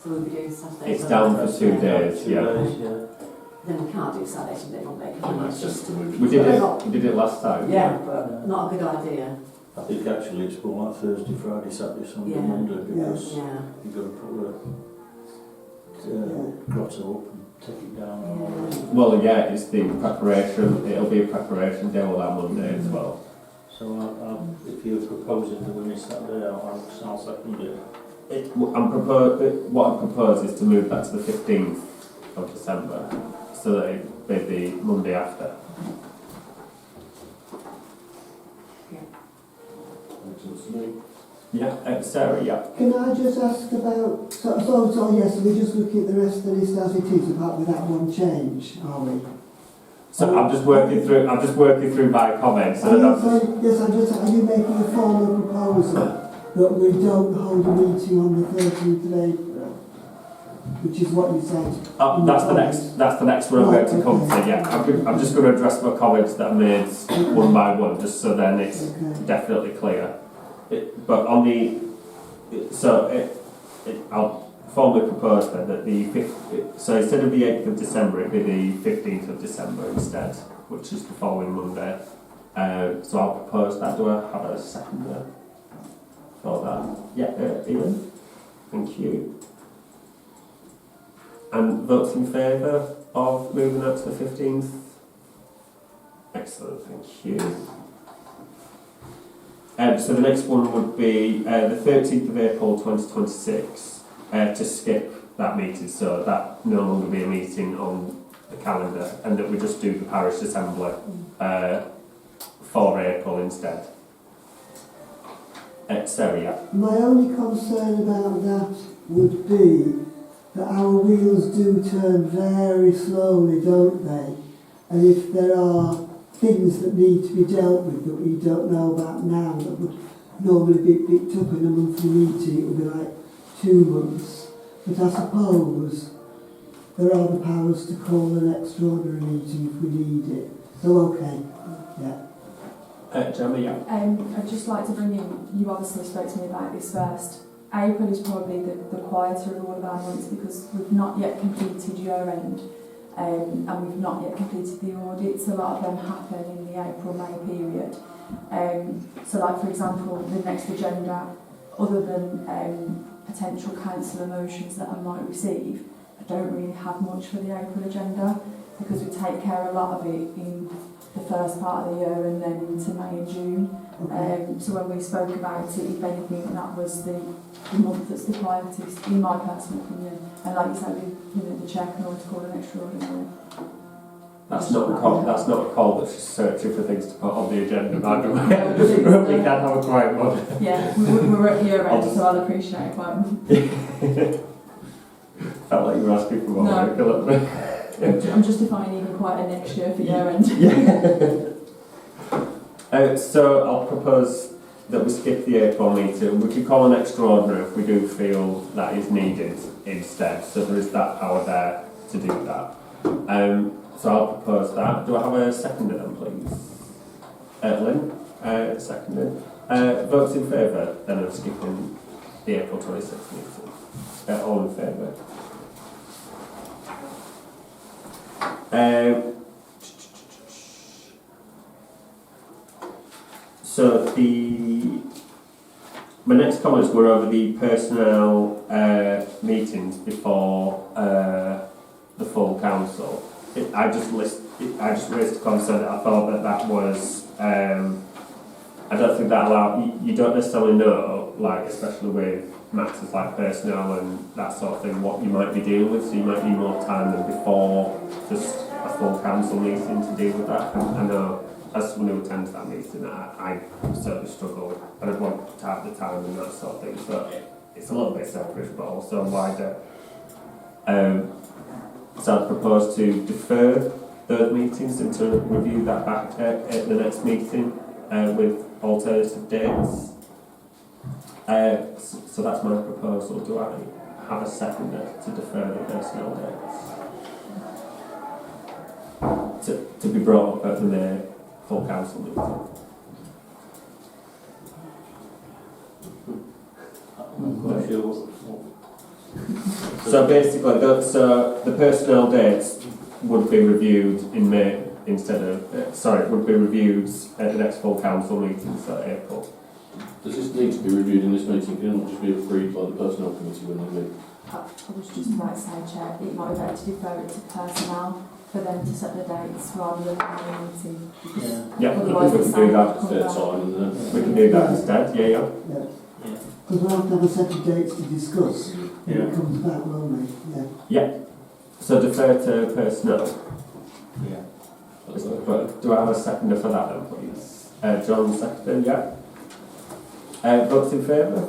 So we'll be doing Saturday. It's down for 2 days, 2 yeah. days, yeah. Then we can't do Saturday, Sunday, Monday. It's just, We did it last time. yeah, but not a good idea. I think actually it's more like Thursday, Friday, Saturday, Sunday, Yeah. Monday, because Yeah. you've got to put the grotto up and take it down. And all that. Well, yeah, it's the preparation. It'll be a preparation day on that Monday as well. So if you're proposing to win this Saturday, I'll second it. What I propose is to move that to the 15th of December, so that it be the Monday after. Yeah, Sarah, yeah. Can I just ask about, so yes, we're just looking at the rest of the list as it is, apart with that one change, are we? So I'm just working through my comments. Are you making a formal proposal that we don't hold a meeting on the 13th of April, which is what you said? That's the next one I'm going to come to. Yeah, I'm just going to address my comments that I made one by one, just so then it's definitely clear. I'll formally propose then that so instead of the 8th of December, it'd be the 15th of December instead, which is the following Monday. So I'll propose that. Do I have a seconder for that? Yeah, Ian. Thank you. And votes in favour of moving that to the 15th? Excellent, thank you. So the next one would be the 13th of April 2026 to skip that meeting, so that no longer be a meeting on the calendar, and that we just do the parish assembly for April instead. Sarah, yeah. My only concern about that would be that our wheels do turn very slowly, don't they? And if there are things that need to be dealt with that we don't know about now that would normally be picked up in a monthly meeting, it would be like 2 months. But I suppose there are the powers to call an extraordinary meeting if we need it. So okay, yeah. Gemma, yeah. I'd just like to bring in, you obviously spoke to me about this first. April is probably the quieter of all of our months because we've not yet completed year end. And we've not yet completed the audits. A lot of them happen in the April-May period. So like for example, the next agenda, other than potential councillor motions that I might receive, I don't really have much for the April agenda because we take care a lot of it in the first part of the year and then into May and June. So when we spoke about it, if anything, that was the month that's the quietest, in my personal opinion. And like you said, the chair can always call an extraordinary. That's not a call that's just searching for things to put on the agenda, by the way. We can have a quiet one. Yeah, we're at year end, so I'll appreciate a quiet one. Felt like you were asking for more. No. I'm justifying even quite a next year for year end. So I'll propose that we skip the April meeting. We could call an extraordinary if we do feel that is needed instead. So there is that power there to do that. So I'll propose that. Do I have a seconder then, please? Lynn, seconded. Votes in favour then of skipping the April 26th meeting. All in favour. So my next comments were over the personnel meetings before the full council. I just raised a concern that I thought that was I don't think that you don't necessarily know, like especially with matters like personnel and that sort of thing, what you might be dealing with, so you might need more time than before just a full council meeting to deal with that. I know as someone who attends that meeting, I certainly struggle. I don't want to have the time and that sort of thing, so it's a little bit selfish but also wider. So I'd propose to defer those meetings and to review that back at the next meeting with alternative dates. So that's my proposal. Do I have a seconder to defer the personnel dates? To be brought up at the full council meeting. I'm quite sure. So basically, the personnel dates would be reviewed in May instead of, would be reviewed at the next full council meeting, so April. Does this need to be reviewed in this meeting? Can it not just be agreed by the personnel committee when they meet? I was just about to say, Chair, it might be better to defer it to personnel for them to set the dates rather than having a meeting. Yeah. Yeah, Otherwise we the can do sound that. will come Fair back. time, and We can do that instead, yeah. Yeah. Yeah. Because we'll have to have a set of dates to discuss when Yeah. it comes back, won't we? Yeah. So defer to personnel. Yeah. But do I have a seconder for that then, please? John, seconder, yeah. Votes in favour?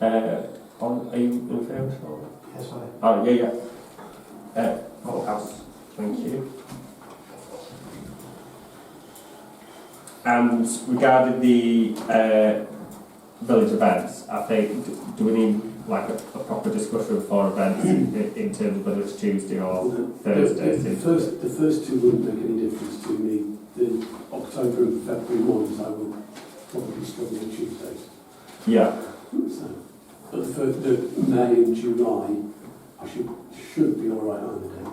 Are you in favour, Sean? Yes, I. Oh, yeah. Full house, thank you. And regarding the village events, I think, do we need like a proper discussion for events in terms of whether it's Tuesday or Thursday? The first two wouldn't make any difference to me. The October and February ones I would probably struggle on Tuesdays. Yeah. So, but the May and July, I should be all right either day.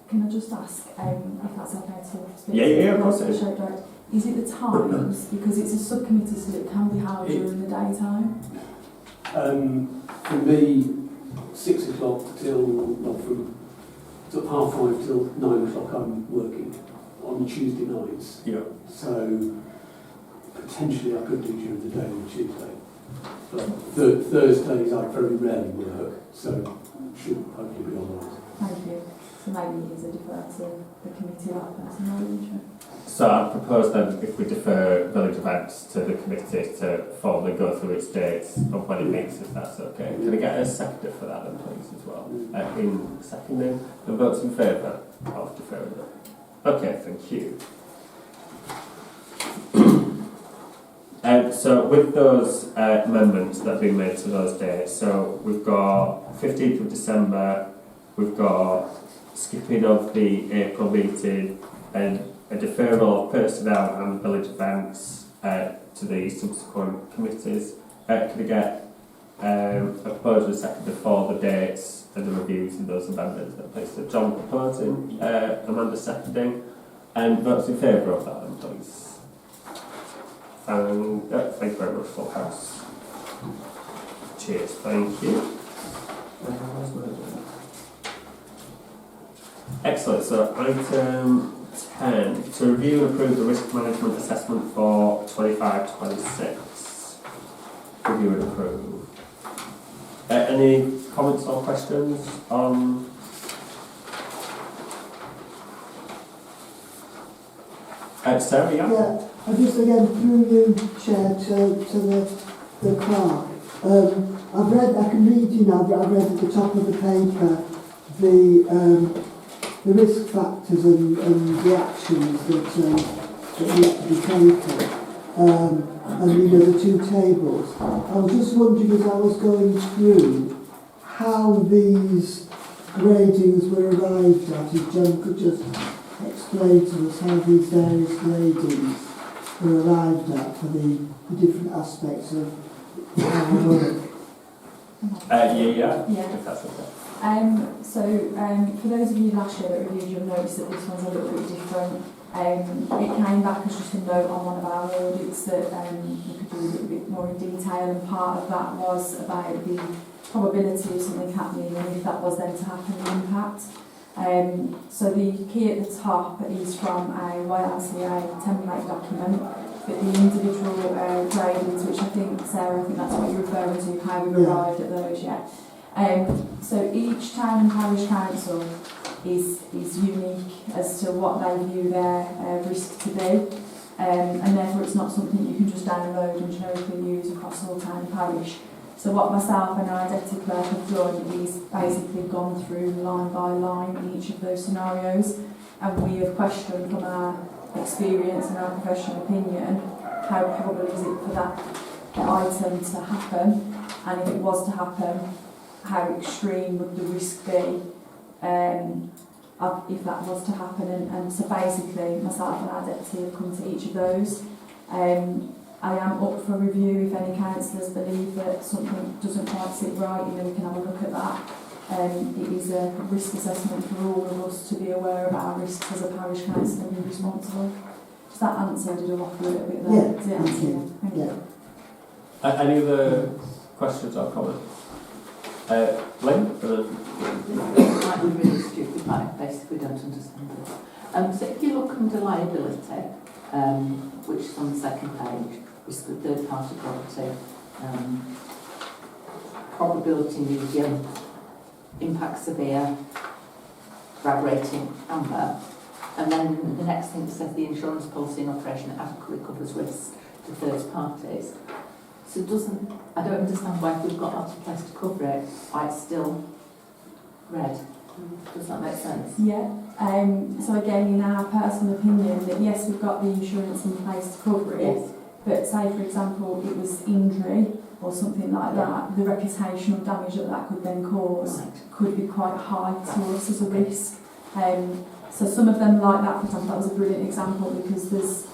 Can I just ask if that's okay to speak? Yeah, of course it is. Is it the times? Because it's a subcommittee, so it can be held during the daytime. For me, 6 o'clock from 5:30 till 9 o'clock I'm working on Tuesday nights. Yeah. So potentially I could do during the day on Tuesday. But Thursdays I very rarely work, so should hopefully be all right. Thank you. So maybe it's a defer to the committee that person. So I propose then if we defer village events to the committee to formally go through its dates of when it meets, if that's okay. Can I get a seconder for that then, please, as well? In seconding, the votes in favour of deferring it. Okay, thank you. So with those amendments that have been made to those dates, so we've got 15th of December, we've got skipping of the April meeting and a deferral of personnel and village events to the subsequent committees. Can I get a proposal second for the dates and the reviews and those amendments that place? So John proposing, Amanda seconding, and votes in favour of that then, please. And thank you very much, full house. Cheers, thank you. Excellent, so item 10, to review and approve the risk management assessment for 25-26. Review and approve. Any comments or questions on? Sarah, yeah? Yeah, I just again through you, Chair, to the clerk. I can read you now, but I've read at the top of the paper the risk factors and the actions that need to be taken. And the two tables. I was just wondering as I was going through how these gradings were arrived at, if John could just explain to us how these various gradings were arrived at for the different aspects of how we work. Yeah. Yeah. If that's okay. For those of you last year that reviewed, you'll notice that this one's a little bit different. It came back as just a note on one of our audits that we could do a little bit more in detail, and part of that was about the probability of something happening and if that was then to happen, the impact. So the key at the top is from a YRCA template document, but the individual gradings, which I think, Sarah, I think that's what you're referring to, how we've arrived at those yet. So each town and parish council is unique as to what they view their risk to be, and therefore it's not something you can just download and generically use across all town and parish. So what myself and our deputy clerk have done is basically gone through line by line in each of those scenarios, and we have questioned from our experience and our professional opinion how probable is it for that item to happen, and if it was to happen, how extreme would the risk be if that was to happen. And so basically myself and our deputy have come to each of those. I am up for review if any councillors believe that something doesn't quite sit right, you know, we can have a look at that. It is a risk assessment for all of us to be aware of our risks as a parish council and be responsible. Does that answer? Did I waffle a little bit there? Yeah, Does it thank answer? you. Thank Yeah. you. Any other questions or comments? Lynn? It might be really stupid, but I basically don't understand it. So if you look under liability, which is on the second page, risk of third party property, probability medium, impact severe, drag rating amber, and then the next thing says the insurance policy in operation adequately covers risks to third parties. So I don't understand why if we've got lots of place to cover it, why it's still red. Does that make sense? Yeah. So again, in our personal opinion, that yes, we've got the insurance in place to cover it, Yes. but say for example it was injury or something like that, the reputational damage that could then cause Right. could be quite high to us as a risk. So some of them like that, for example, that was a brilliant example because there's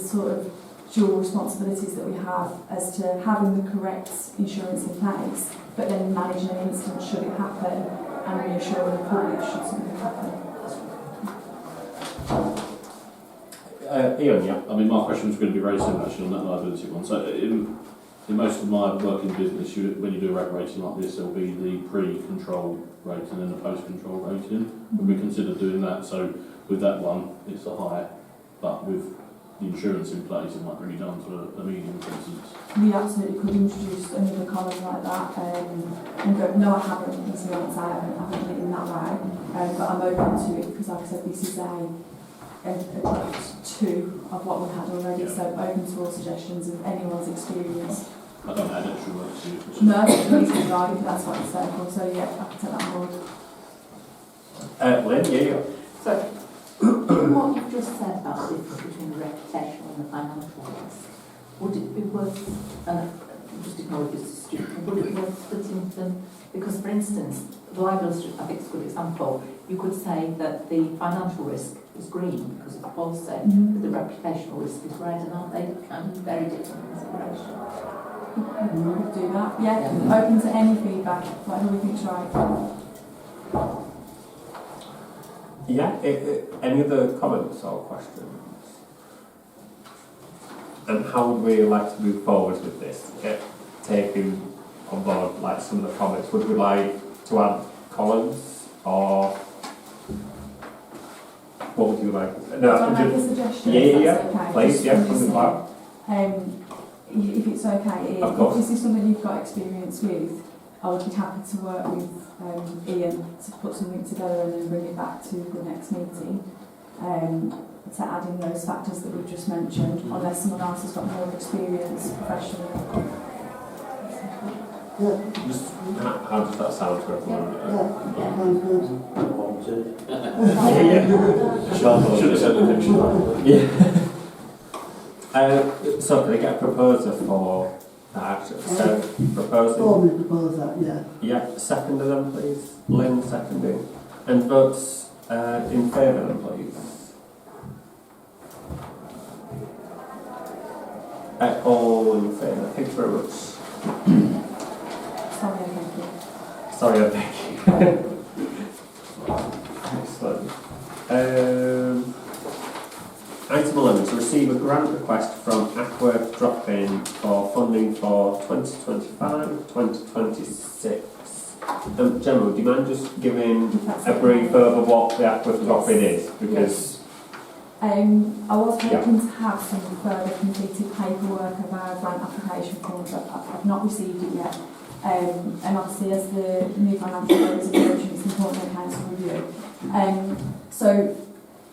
sort of dual responsibilities that we have as to having the correct insurance in place, but then managing an incident should it happen and reassuring the public should something happen. Ian, yeah. I mean, my question was going to be very similar actually on that liability one. So in most of my work in business, when you do a reg rating like this, there'll be the pre-control rating and the post-control rating. Would we consider doing that? So with that one, it's a high, but with the insurance in place, it might bring you down to a medium, for instance. We absolutely could introduce another column like that and go, no I haven't, is the answer, I haven't done it in that way, but I'm open to it because like I said, this is a draft 2 of what we had already, so open to all suggestions of anyone's experience. I don't add extra work to you. No, it's right, that's what it's there for, so yeah, I can take that on board. Lynn, yeah. So, given what you've just said about the difference between the reputational and the financial risk, would it be worth, just ignore if it's stupid, would it be worth splitting them? Because, for instance, the liability, I think it's a good example, you could say that the financial risk is green because of the policy, but the reputational risk is red, and aren't they kind of very different consideration? We could do that, yeah. Open to any feedback, whatever we think's right. Yeah, any other comments or questions? And how would we like to move forward with this? Taking on board like some of the comments, would we like to add columns or what would you like? Do I make a suggestion? Yeah, Okay? please, Just yeah, from from the back. If it's okay, Of course. if this is something you've got experience with, I would be happy to work with Ian to put something together and then bring it back to the next meeting. To add in those factors that we've just mentioned, unless someone else has got more experience professionally. Yeah, Just how does that sound to everyone? yeah, sounds good. Volunteered. Should have said the picture. Yeah. So can I get a proposer for that action? So proposing. Formally propose that, yeah. Yeah, seconder then please. Lynn seconding. And votes in favour then please. All in favour. Thank you very much. Sorry, thank you. Sorry, thank you. Excellent. Item 11, to receive a grant request from Ackworth Drop-In for funding for 2025-2026. Gemma, do you mind just giving a brief of what the Ackworth Drop-In is? Because I was hoping to have some further completed paperwork of our grant application forms. I've not received it yet. And obviously as the new financial year is approaching, it's important that council review. So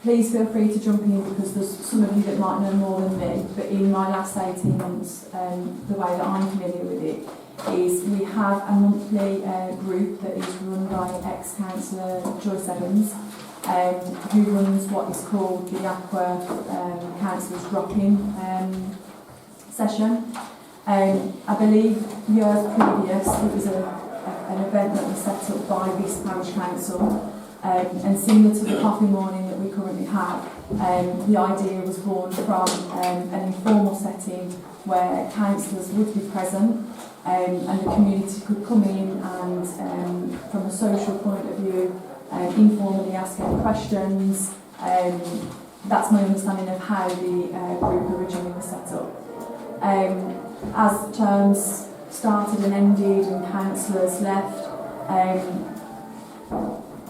please feel free to jump in because there's some of you that might know more than me, but in my last 18 months, the way that I'm familiar with it is we have a monthly group that is run by ex-councillor Joyce Evans, who runs what is called the Ackworth Councillors Drop-In session. I believe years previous it was an event that was set up by this parish council, and similar to the coffee morning that we currently have, the idea was born from an informal setting where councillors would be present and the community could come in and from a social point of view informally ask any questions. That's my understanding of how the group originally was set up. As terms started and ended and councillors left,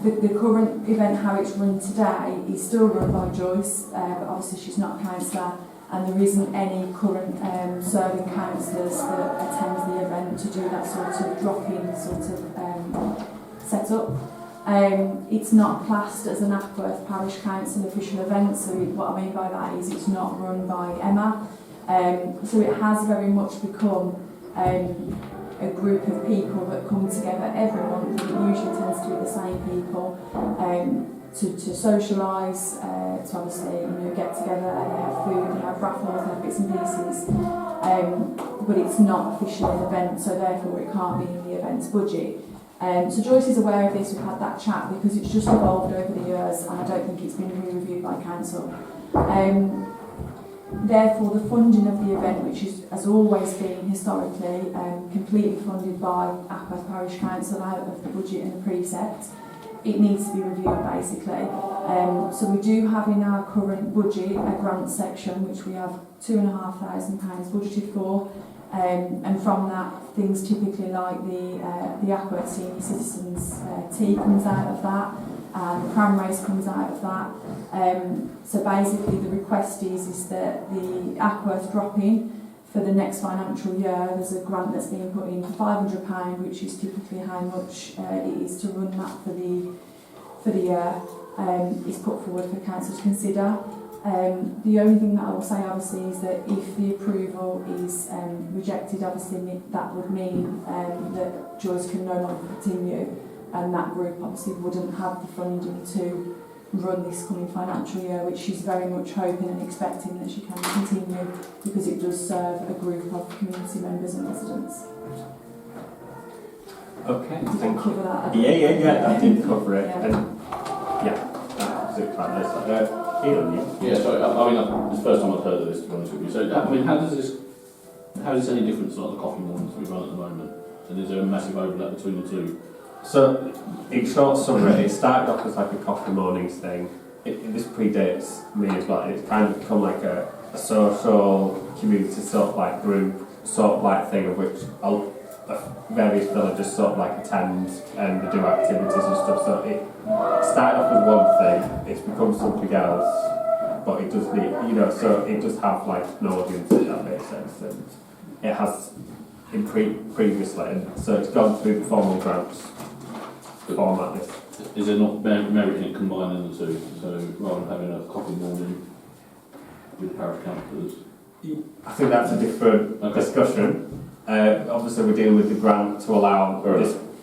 the current event, how it's run today, is still run by Joyce, but obviously she's not a councillor, and there isn't any current serving councillors that attend the event to do that sort of drop-in sort of set-up. It's not classed as an Ackworth Parish Council official event, so what I mean by that is it's not run by Emma. So it has very much become a group of people that come together every month, and it usually tends to be the same people, to socialise, to obviously get together, they have food, they have raffles, they have bits and pieces, but it's not officially an event, so therefore it can't be in the event's budget. So Joyce is aware of this, we've had that chat because it's just evolved over the years and I don't think it's been re-reviewed by council. Therefore, the funding of the event, which has always been historically completely funded by Ackworth Parish Council out of the budget and the precept, it needs to be reviewed basically. So we do have in our current budget a grant section which we have £2,500 budgeted for, and from that things typically like the Ackworth Senior Citizens Tea comes out of that, and the pram race comes out of that. So basically the request is that the Ackworth drop-in for the next financial year, there's a grant that's being put in for £500, which is typically how much it is to run that for the year, is put forward for council to consider. The only thing that I will say obviously is that if the approval is rejected, obviously that would mean that Joyce can no longer continue, and that group obviously wouldn't have the funding to run this coming financial year, which she's very much hoping and expecting that she can continue because it does serve a group of community members and residents. Okay, Did I thank you. cover that? Yeah, I did cover it. Yeah. And absolutely fine. Ian, you? Yeah, sorry, I mean, it's the first time I've heard of this, to be honest with you. So, I mean, how is this any different to like the coffee mornings we run at the moment? And is there a massive overlap between the two? So, in short summary, it started off as like a coffee mornings thing. This predates me as well. It's kind of become like a social community sort of like group, sort of like thing of which various villagers sort of like attend and they do activities and stuff. So it started off as one thing, it's become something else, but it does need, so it does have like an audience, if that makes sense. And it has in previously, and so it's gone through the formal grants format. Is there not merit in combining the two? So rather than having a coffee morning with parish councillors? I think that's a different discussion. Obviously we're dealing with the grant to allow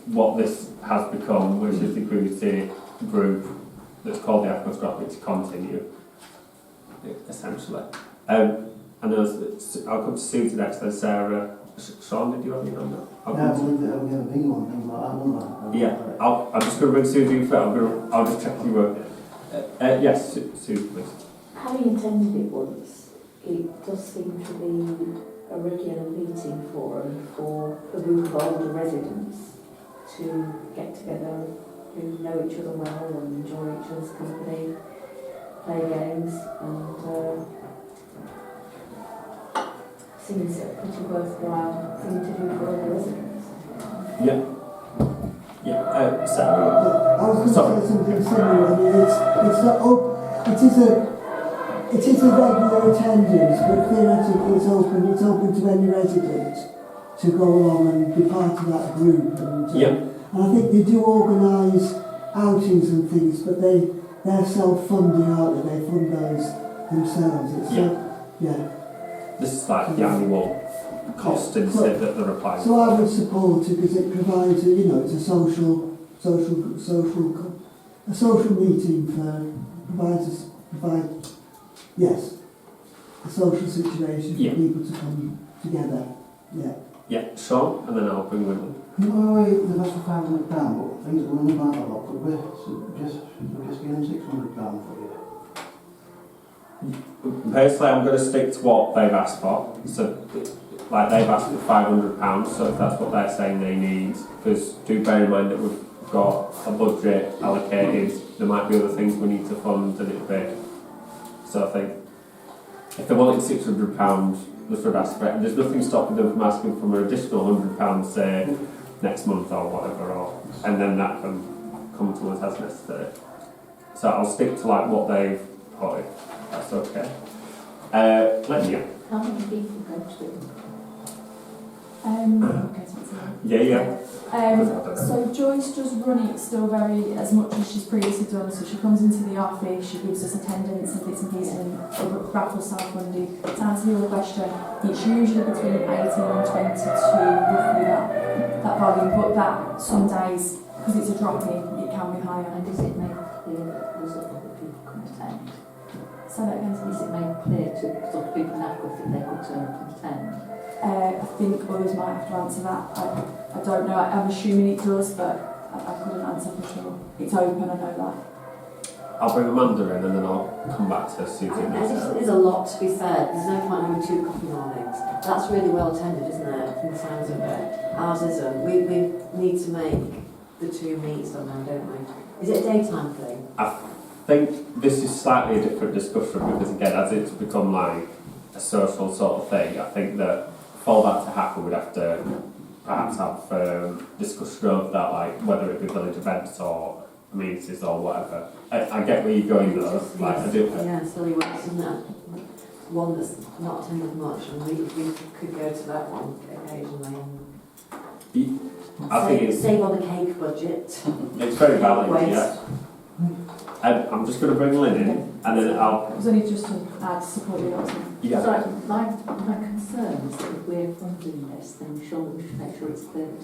what this has become, which is the community group that's called the Ackworth Drop-In to continue, essentially. And I'll come to Susan next, then Sarah. Sean, did you have any on that? Yeah, I believe that we have a bingo and things like that, don't we? Yeah, I'm just going to bring Susan first. I'll just check you were. Yes, Susan, please. Having attended it once, it does seem to be a regular meeting forum for a group of older residents to get together, who know each other well and enjoy each other's company, play games, and seems a pretty worthwhile thing to do for older residents. Yeah, Sarah. I was going to say something similar. I mean, it's not it is a regular attendance, but theoretically it's open to any resident to go along and be part of that group. And I think they do organise outings and things, but they're self-funding, aren't they? They fund those themselves. This is like the annual cost instead that they're applying. So I would support it because it provides, it's a social meeting a social situation for people to come together. Yeah, Sean, and then I'll bring Wyndham. The best of £500, but things are running about a lot, could we? So should we just give them £600 for you? Personally, I'm going to stick to what they've asked for. So, like they've asked for £500, so if that's what they're saying they need, because do bear in mind that we've got a budget allocated, there might be other things we need to fund and it'd be. So I think if they wanted £600, they should ask for it. And there's nothing stopping them from asking for an additional £100, say, next month or whatever, and then that can come to us as necessary. So I'll stick to like what they've put. That's okay. Let me. How many people go to it? Okay, so Yeah. so Joyce does run it still very as much as she's previously done. So she comes into the office, she gives us attendance and bits and pieces, and raffles self-funded. To answer your question, it's usually between 18 and 22, roughly that volume. But that some days, because it's a drop-in, it can be higher. And is it made clear that there's other people can attend? So that again, Is it made clear to sort of people in Ackworth that they could turn up and attend? I think others might have to answer that. I don't know. I'm assuming it does, but I couldn't answer for sure. It's open, I know that. I'll bring Amanda in and then I'll come back to Susie. There's a lot to be said. There's no point having 2 coffee mornings. That's really well attended, isn't it, from the sounds of it? Ours isn't. We need to make the 2 meets somehow, don't we? Is it a daytime thing? I think this is slightly a different discussion because again, as it's become like a social sort of thing, I think that for that to happen, we'd have to perhaps have discussion of that, like whether it be village events or amenities or whatever. I get where you're going though. Like I do. Yeah, silly works, isn't it? One that's not attended much, and we could go to that one occasionally. I think it's save on the cake budget. it's very valid. Waste. Yeah. I'm just going to bring Lynn in, and then I'll. It was only just to add to support the announcement. Yeah. Sorry, my concern is that if we're funding this, then we should make sure it's clear that